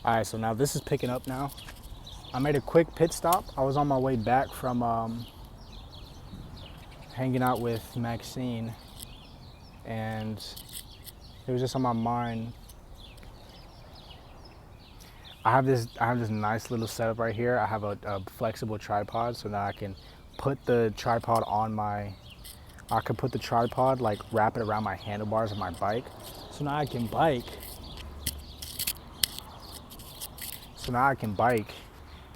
All right, so now this is picking up now. I made a quick pit stop. I was on my way back from hanging out with Maxine, and it was just on my mind. I have this nice little setup right here. I have a flexible tripod, so now I can put the tripod on my. I could put the tripod, like, wrap it around my handlebars of my bike, so now I can bike. So now I can bike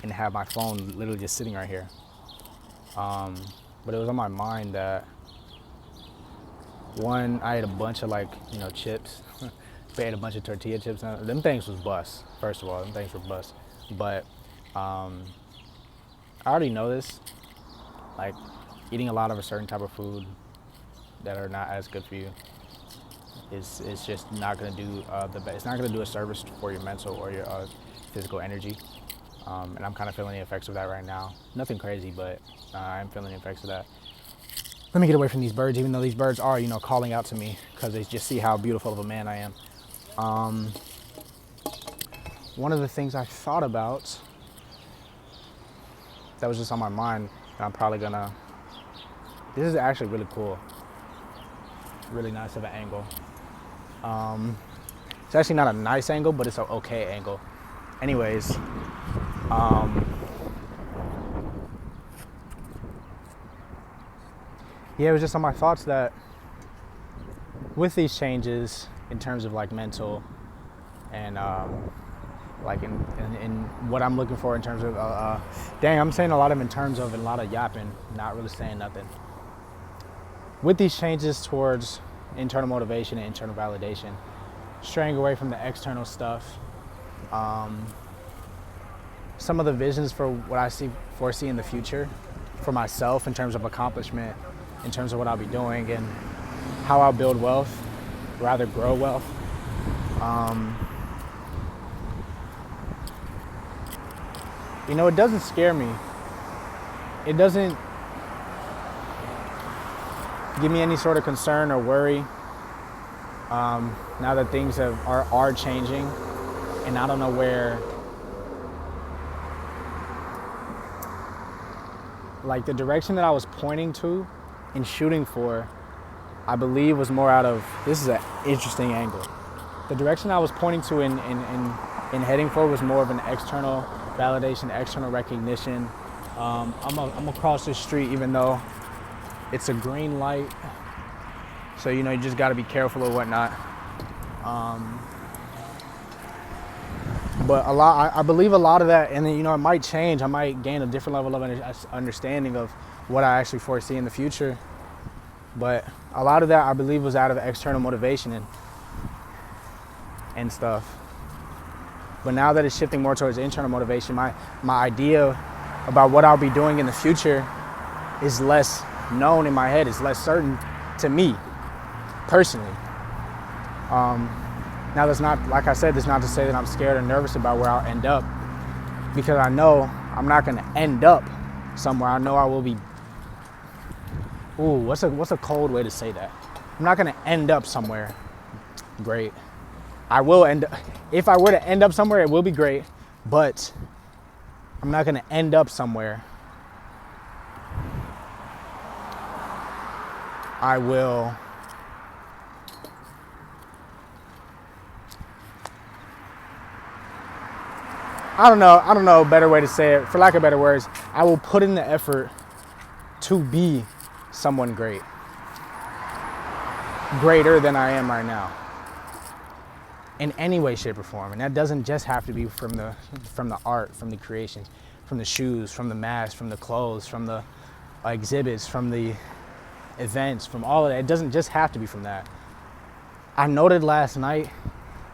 and have my phone literally just sitting right here. But it was on my mind that one, I ate a bunch of, like, chips. I ate a bunch of tortilla chips. Them things was bust. First of all, them things were bust. But I already know this. Like, eating a lot of a certain type of food that are not as good for you is just not gonna do the best. It's not gonna do a service for your mental or your physical energy. And I'm kind of feeling the effects of that right now. Nothing crazy, but I'm feeling the effects of that. Let me get away from these birds, even though these birds are, calling out to me because they just see how beautiful of a man I am. One of the things I thought about that was just on my mind, and I'm probably gonna, this is actually really cool. Really nice of an angle. It's actually not a nice angle, but it's an okay angle. Anyways, yeah, it was just on my thoughts that with these changes in terms of, like, mental and like in what I'm looking for in terms of dang, I'm saying a lot of in terms of, and a lot of yapping, not really saying nothing. With these changes towards internal motivation and internal validation, straying away from the external stuff, some of the visions for what I foresee in the future for myself in terms of accomplishment, in terms of what I'll be doing and how I'll build wealth, rather grow wealth. It doesn't scare me. It doesn't give me any sort of concern or worry now that things are changing, and I don't know where, like, the direction that I was pointing to and shooting for, I believe was more out of, this is an interesting angle. The direction I was pointing to and heading for was more of an external validation, external recognition. I'm across the street, even though it's a green light, so you just got to be careful or whatnot. But I believe a lot of that, and then it might change. I might gain a different level of understanding of what I actually foresee in the future. But a lot of that, I believe, was out of external motivation and stuff. But now that it's shifting more towards internal motivation, my idea about what I'll be doing in the future is less known in my head. It's less certain to me, personally. Now, that's not, like I said, that's not to say that I'm scared or nervous about where I'll end up, because I know I'm not going to end up somewhere. I know I will be. Ooh, what's a cold way to say that? I'm not going to end up somewhere great. I will end up, if I were to end up somewhere, it will be great, but I'm not going to end up somewhere. I will. I don't know a better way to say it. For lack of better words, I will put in the effort to be someone great. Greater than I am right now. In any way, shape, or form. And that doesn't just have to be from the art, from the creations, from the shoes, from the masks, from the clothes, from the exhibits, from the events, from all of that. It doesn't just have to be from that. I noted last night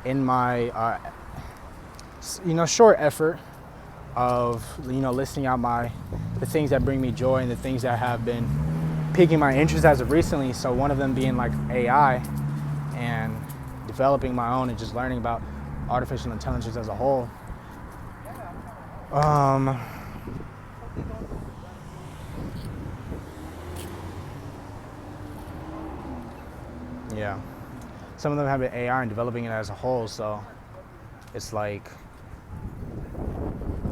in my short effort of listing out the things that bring me joy and the things that have been piquing my interest as of recently. So one of them being, like, AI and developing my own and just learning about artificial intelligence as a whole. Yeah, some of them have been AI and developing it as a whole, so it's like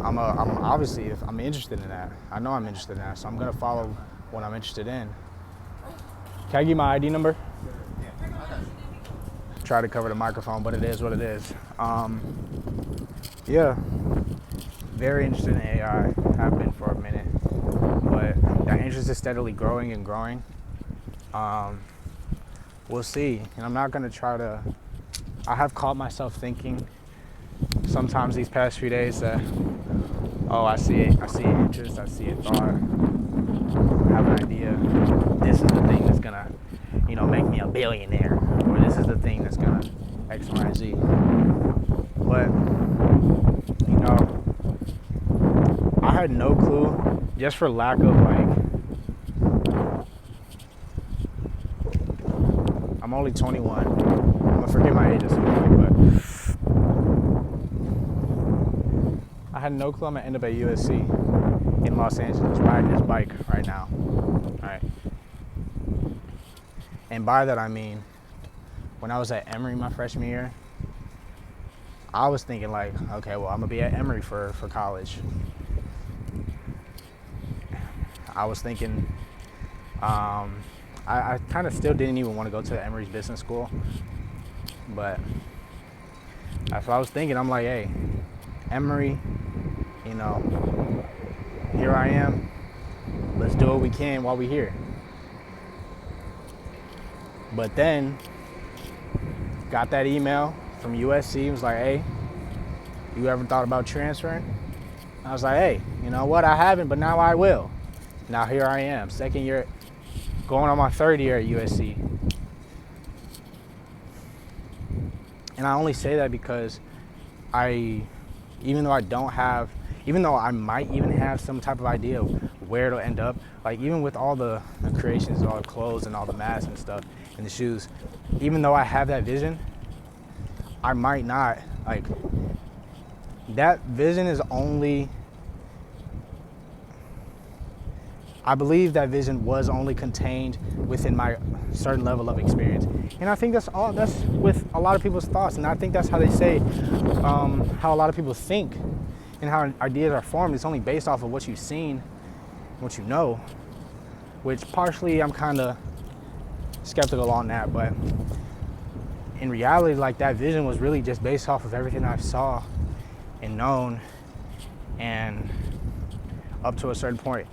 I'm obviously, if I'm interested in that. I know I'm interested in that, so I'm gonna follow what I'm interested in. Can I give you my ID number? Try to cover the microphone, but it is what it is. Yeah, very interested in AI. Have been for a minute, but that interest is steadily growing and growing. We'll see, and I'm not gonna try to. I have caught myself thinking sometimes these past few days that, oh, I see interest, I see a thought, I have an idea. This is the thing that's gonna, make me a billionaire, or this is the thing that's gonna X, Y, and Z. But I had no clue, just for lack of I'm only 21. I'm gonna forget my age at some point, but I had no clue I'm gonna end up at USC in Los Angeles riding this bike right now. All right. And by that I mean, when I was at Emory my freshman year, I was thinking like, okay, well, I'm gonna be at Emory for college. I was thinking, I kind of still didn't even want to go to Emory's business school, but that's what I was thinking. I'm like, hey, Emory, here I am. Let's do what we can while we're here. But then, got that email from USC. It was like, hey, you ever thought about transferring? I was like, hey, you know what? I haven't, but now I will. Now here I am, second year, going on my third year at USC. And I only say that because even though I might even have some type of idea of where it'll end up, like even with all the creations, all the clothes and all the masks and stuff and the shoes, even though I have that vision, I might not, that vision is only, I believe that vision was only contained within my certain level of experience. And I think that's with a lot of people's thoughts. And I think that's how they say, how a lot of people think and how ideas are formed. It's only based off of what you've seen, what you know, which partially I'm kind of skeptical on that. But in reality, that vision was really just based off of everything I saw and known and up to a certain point.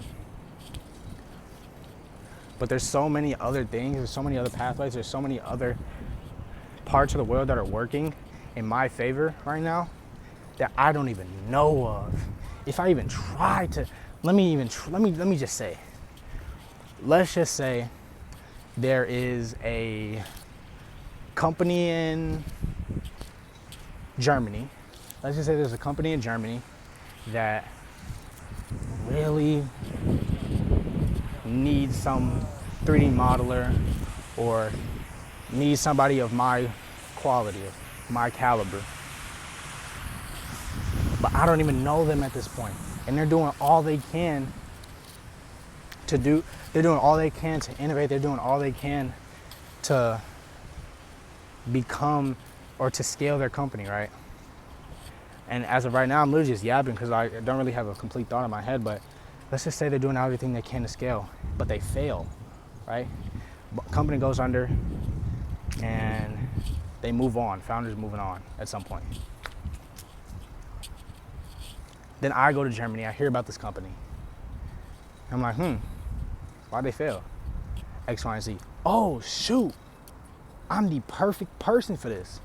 But there's so many other things, there's so many other pathways, there's so many other parts of the world that are working in my favor right now that I don't even know of. If I even try to, let me just say, let's just say there is a company in Germany. Let's just say there's a company in Germany that really needs some 3D modeler or needs somebody of my quality, of my caliber. But I don't even know them at this point. And they're doing all they can to innovate. They're doing all they can to become or to scale their company, right? And as of right now, I'm literally just yapping because I don't really have a complete thought in my head, but let's just say they're doing everything they can to scale, but they fail, right? Company goes under and they move on, founders moving on at some point. Then I go to Germany, I hear about this company. I'm like, why'd they fail? X, Y, and Z. Oh, shoot, I'm the perfect person for this.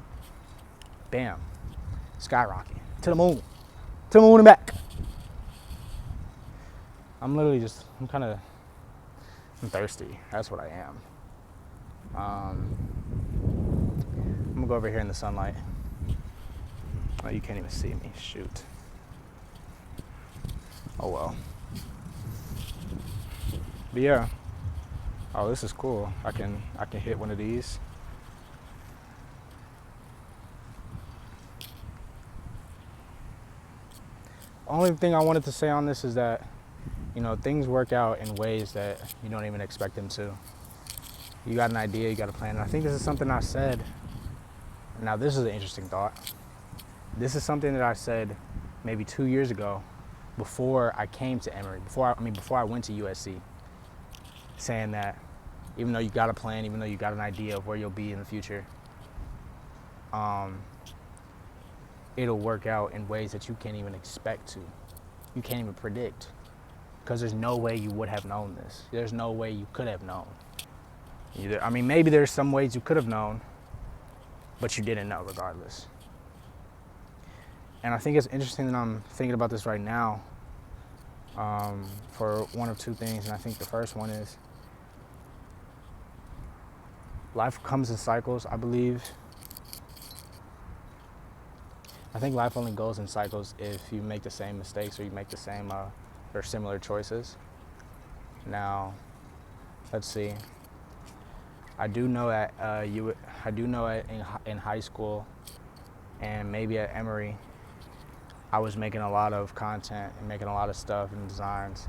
Bam, skyrocket, to the moon and back. I'm thirsty. That's what I am. I'm gonna go over here in the sunlight. Oh, you can't even see me, shoot. Oh well. But yeah. Oh, this is cool. I can hit one of these. Only thing I wanted to say on this is that, things work out in ways that you don't even expect them to. You got an idea, you got a plan. And I think this is something I said. Now, this is an interesting thought. This is something that I said maybe 2 years ago before I came to Emory, before I went to USC, saying that even though you got a plan, even though you got an idea of where you'll be in the future, it'll work out in ways that you can't even expect to. You can't even predict, because there's no way you would have known this. There's no way you could have known. Maybe there's some ways you could have known, but you didn't know regardless. And I think it's interesting that I'm thinking about this right now for one of two things. And I think the first one is life comes in cycles, I believe. I think life only goes in cycles if you make the same mistakes or you make the same or similar choices. Now, let's see. I do know that in high school and maybe at Emory, I was making a lot of content and making a lot of stuff and designs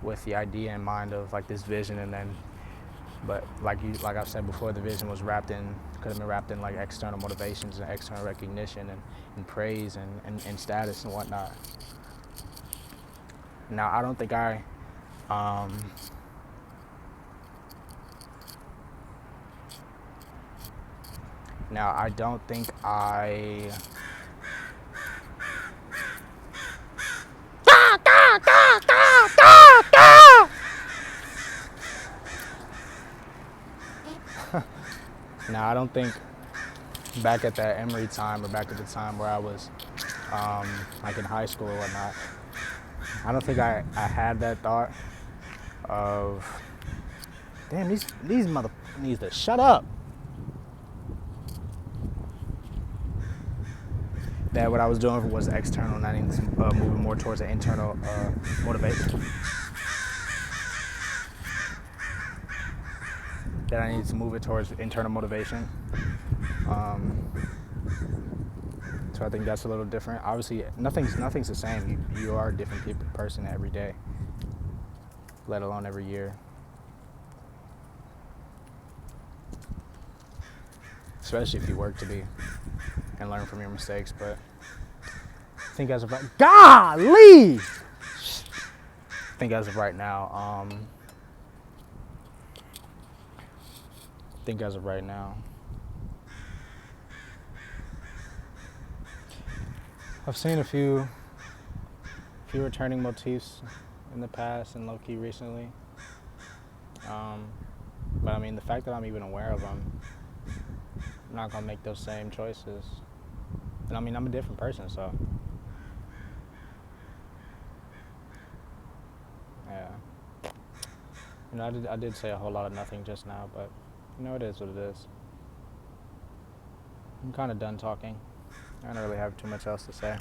with the idea in mind of like this vision, but like I've said before, the vision could have been wrapped in like external motivations and external recognition and praise and status and whatnot. Now I don't think I Now, I don't think back at that Emory time or back at the time where I was like in high school or whatnot, I don't think I had that thought of, damn, these motherfuckers needs to shut up. That what I was doing was external and I needed to moving more towards an internal motivation. That I needed to move it towards internal motivation. So I think that's a little different. Obviously, nothing's the same. You are a different person every day, let alone every year. Especially if you work to be and learn from your mistakes. But I think as of right, golly! I think as of right now, I've seen a few returning motifs in the past and low-key recently. But I mean, the fact that I'm even aware of them, I'm not gonna make those same choices. And I mean, I'm a different person, so yeah. You know, I did say a whole lot of nothing just now, but you know, it is what it is. I'm kind of done talking. I don't really have too much else to say.